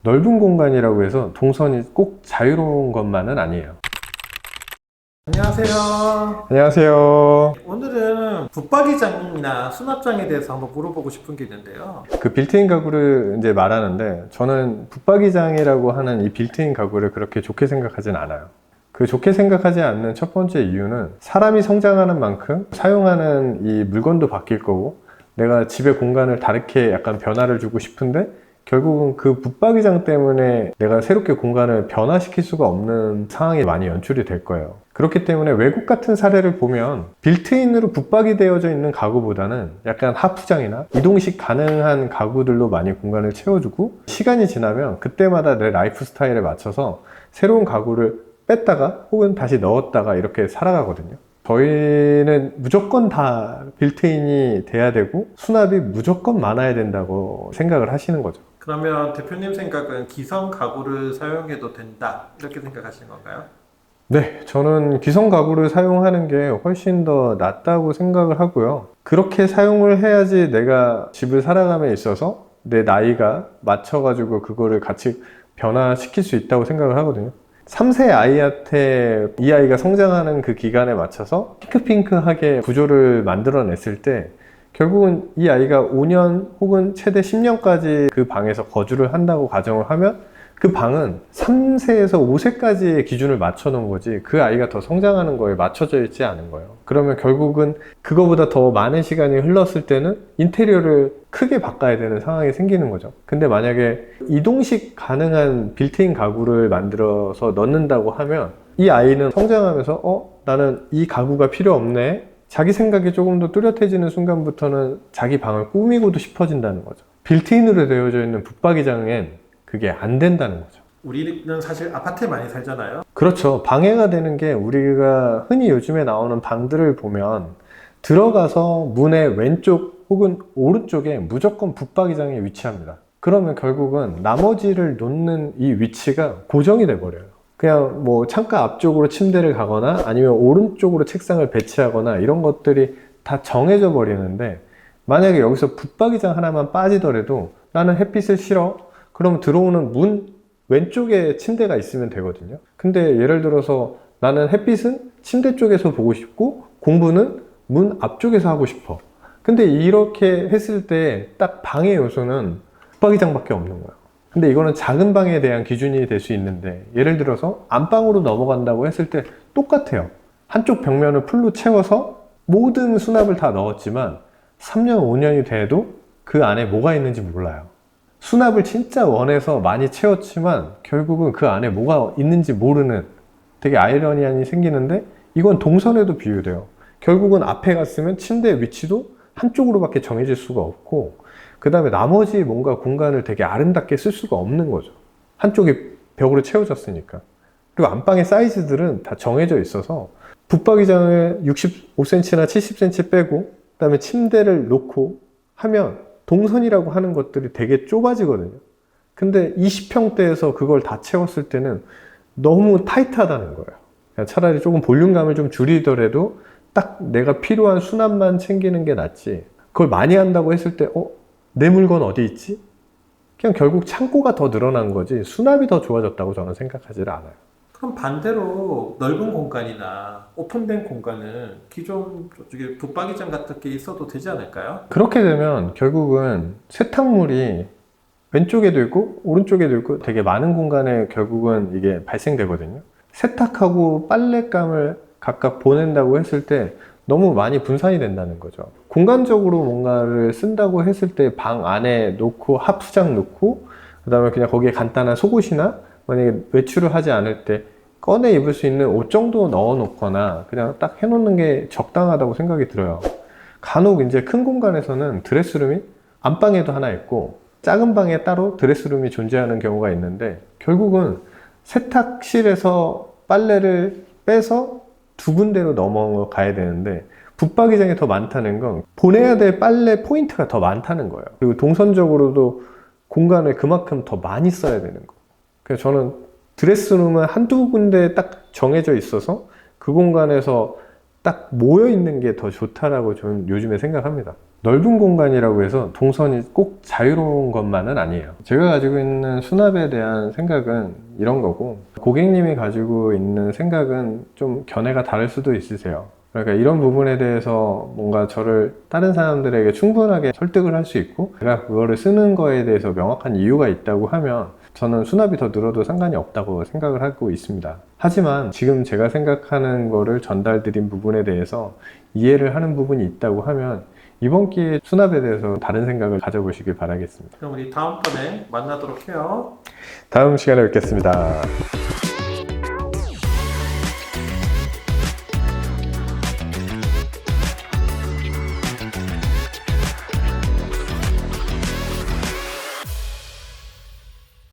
넓은 공간이라고 해서 동선이 꼭 자유로운 것만은 아니에요. 안녕하세요. 안녕하세요. 오늘은 붙박이장이나 수납장에 대해서 한번 물어보고 싶은 게 있는데요. 그 빌트인 가구를 이제 말하는데, 저는 붙박이장이라고 하는 이 빌트인 가구를 그렇게 좋게 생각하진 않아요. 그 좋게 생각하지 않는 첫 번째 이유는, 사람이 성장하는 만큼 사용하는 이 물건도 바뀔 거고, 내가 집의 공간을 다르게 약간 변화를 주고 싶은데 결국은 그 붙박이장 때문에 내가 새롭게 공간을 변화시킬 수가 없는 상황이 많이 연출이 될 거예요. 그렇기 때문에 외국 같은 사례를 보면 빌트인으로 붙박이 되어져 있는 가구보다는 약간 하프장이나 이동식 가능한 가구들로 많이 공간을 채워주고, 시간이 지나면 그때마다 내 라이프 스타일에 맞춰서 새로운 가구를 뺐다가 혹은 다시 넣었다가 이렇게 살아가거든요. 저희는 무조건 다 빌트인이 돼야 되고 수납이 무조건 많아야 된다고 생각을 하시는 거죠. 그러면 대표님 생각은 기성 가구를 사용해도 된다 이렇게 생각하시는 건가요? 네, 저는 기성 가구를 사용하는 게 훨씬 더 낫다고 생각을 하고요. 그렇게 사용을 해야지 내가 집을 살아감에 있어서 내 나이가 맞춰가지고 그거를 같이 변화시킬 수 있다고 생각을 하거든요. 3세 아이한테 이 아이가 성장하는 그 기간에 맞춰서 핑크핑크하게 구조를 만들어냈을 때 결국은 이 아이가 5년 혹은 최대 10년까지 그 방에서 거주를 한다고 가정을 하면 그 방은 3세에서 5세까지의 기준을 맞춰 놓은 거지, 그 아이가 더 성장하는 거에 맞춰져 있지 않은 거예요. 그러면 결국은 그거보다 더 많은 시간이 흘렀을 때는 인테리어를 크게 바꿔야 되는 상황이 생기는 거죠. 근데 만약에 이동식 가능한 빌트인 가구를 만들어서 넣는다고 하면 이 아이는 성장하면서 나는 이 가구가 필요 없네, 자기 생각이 조금 더 뚜렷해지는 순간부터는 자기 방을 꾸미고도 싶어진다는 거죠. 빌트인으로 되어져 있는 붙박이장엔 그게 안 된다는 거죠. 우리는 사실 아파트에 많이 살잖아요. 그렇죠. 방해가 되는 게, 우리가 흔히 요즘에 나오는 방들을 보면 들어가서 문의 왼쪽 혹은 오른쪽에 무조건 붙박이장이 위치합니다. 그러면 결국은 나머지를 놓는 이 위치가 고정이 돼 버려요. 그냥 뭐 창가 앞쪽으로 침대를 가거나 아니면 오른쪽으로 책상을 배치하거나 이런 것들이 다 정해져 버리는데, 만약에 여기서 붙박이장 하나만 빠지더라도 나는 햇빛을 싫어, 그럼 들어오는 문 왼쪽에 침대가 있으면 되거든요. 근데 예를 들어서 나는 햇빛은 침대 쪽에서 보고 싶고 공부는 문 앞쪽에서 하고 싶어. 근데 이렇게 했을 때 딱 방의 요소는 붙박이장밖에 없는 거예요. 근데 이거는 작은 방에 대한 기준이 될 수 있는데, 예를 들어서 안방으로 넘어간다고 했을 때 똑같아요. 한쪽 벽면을 풀로 채워서 모든 수납을 다 넣었지만 3년, 5년이 돼도 그 안에 뭐가 있는지 몰라요. 수납을 진짜 원해서 많이 채웠지만 결국은 그 안에 뭐가 있는지 모르는, 되게 아이러니함이 생기는데, 이건 동선에도 비유돼요. 결국은 앞에 갔으면 침대 위치도 한쪽으로밖에 정해질 수가 없고, 그 다음에 나머지 뭔가 공간을 되게 아름답게 쓸 수가 없는 거죠. 한쪽이 벽으로 채워졌으니까. 그리고 안방의 사이즈들은 다 정해져 있어서 붙박이장을 65cm나 70cm 빼고 그 다음에 침대를 놓고 하면 동선이라고 하는 것들이 되게 좁아지거든요. 근데 20평대에서 그걸 다 채웠을 때는 너무 타이트하다는 거예요. 차라리 조금 볼륨감을 좀 줄이더라도 딱 내가 필요한 수납만 챙기는 게 낫지, 그걸 많이 한다고 했을 때 내 물건 어디 있지? 그냥 결국 창고가 더 늘어난 거지 수납이 더 좋아졌다고 저는 생각하지를 않아요. 그럼 반대로 넓은 공간이나 오픈된 공간은 기존 저쪽에 붙박이장 같은 게 있어도 되지 않을까요? 그렇게 되면 결국은 세탁물이 왼쪽에도 있고 오른쪽에도 있고 되게 많은 공간에 결국은 이게 발생되거든요. 세탁하고 빨랫감을 각각 보낸다고 했을 때 너무 많이 분산이 된다는 거죠. 공간적으로 뭔가를 쓴다고 했을 때 방 안에 놓고 하프장 놓고 그 다음에 그냥 거기에 간단한 속옷이나 만약에 외출을 하지 않을 때 꺼내 입을 수 있는 옷 정도 넣어 놓거나 그냥 딱 해놓는 게 적당하다고 생각이 들어요. 간혹 이제 큰 공간에서는 드레스룸이 안방에도 하나 있고 작은 방에 따로 드레스룸이 존재하는 경우가 있는데, 결국은 세탁실에서 빨래를 빼서 두 군데로 넘어가야 되는데 붙박이장이 더 많다는 건 보내야 될 빨래 포인트가 더 많다는 거예요. 그리고 동선적으로도 공간을 그만큼 더 많이 써야 되는 거. 그래서 저는 드레스룸은 한두 군데 딱 정해져 있어서 그 공간에서 딱 모여 있는 게 더 좋다라고 저는 요즘에 생각합니다. 넓은 공간이라고 해서 동선이 꼭 자유로운 것만은 아니에요. 제가 가지고 있는 수납에 대한 생각은 이런 거고, 고객님이 가지고 있는 생각은 좀 견해가 다를 수도 있으세요. 그러니까 이런 부분에 대해서 뭔가 저를 다른 사람들에게 충분하게 설득을 할 수 있고, 제가 그거를 쓰는 거에 대해서 명확한 이유가 있다고 하면 저는 수납이 더 늘어도 상관이 없다고 생각을 하고 있습니다. 하지만 지금 제가 생각하는 거를 전달드린 부분에 대해서 이해를 하는 부분이 있다고 하면 이번 기회에 수납에 대해서 다른 생각을 가져보시길 바라겠습니다. 그럼 우리 다음번에 만나도록 해요. 다음 시간에 뵙겠습니다.